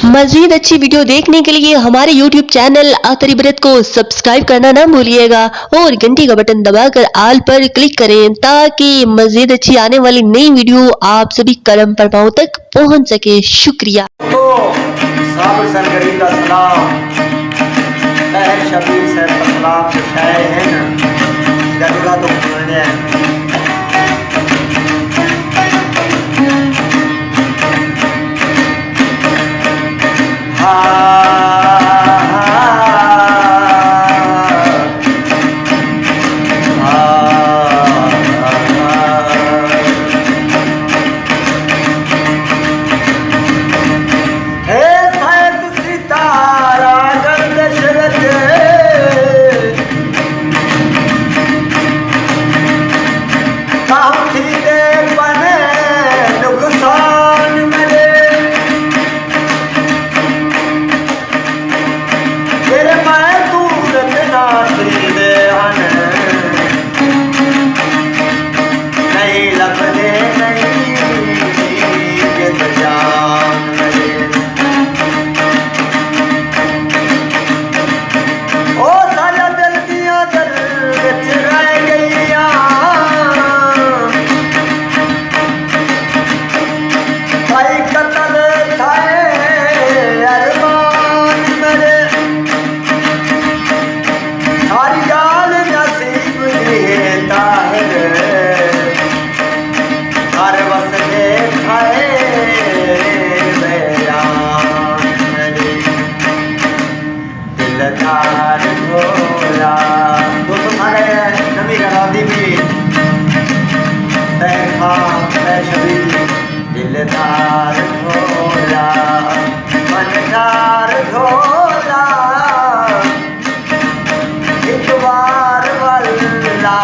मजीद अच्छी वीडियो देखने के लिए हमारे YouTube चैनल अतर इबरत को सब्सक्राइब करना ना भूलिएगा और घंटी का बटन दबाकर ऑल पर क्लिक करें ताकि मजीद अच्छी आने वाली नई वीडियो आप सभी कलम पर पाँव तक पहुंच सके। शुक्रिया। दिलदार ढोला मनदार ढोला एक बार वल्ला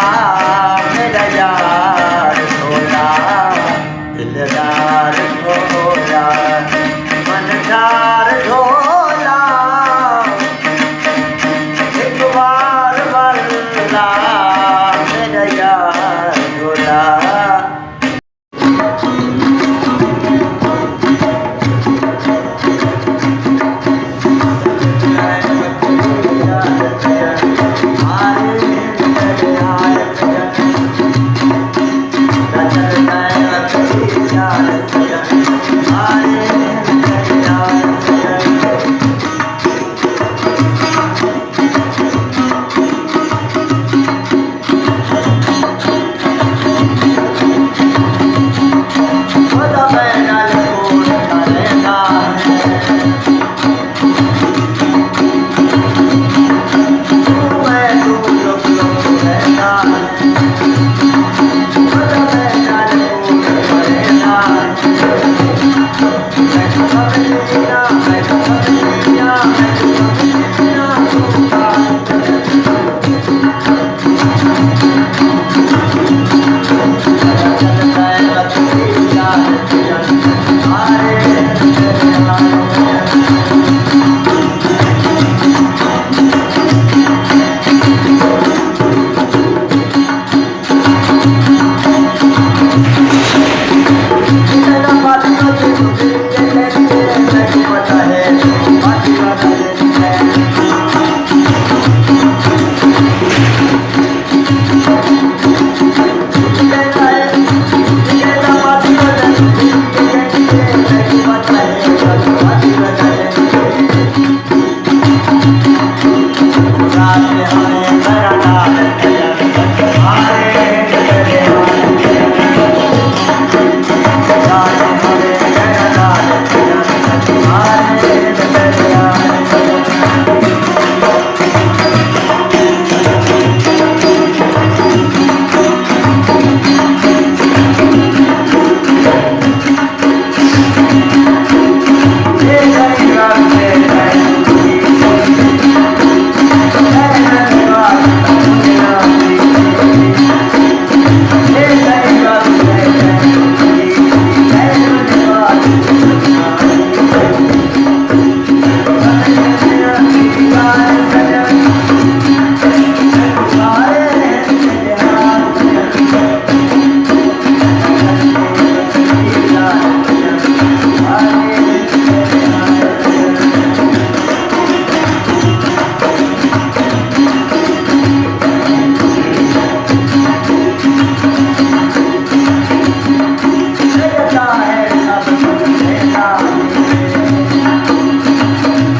मेरा यार ढोला दिलदार ढोला मनदार ढोला एक बार वल्ला मेरा यार ढोला।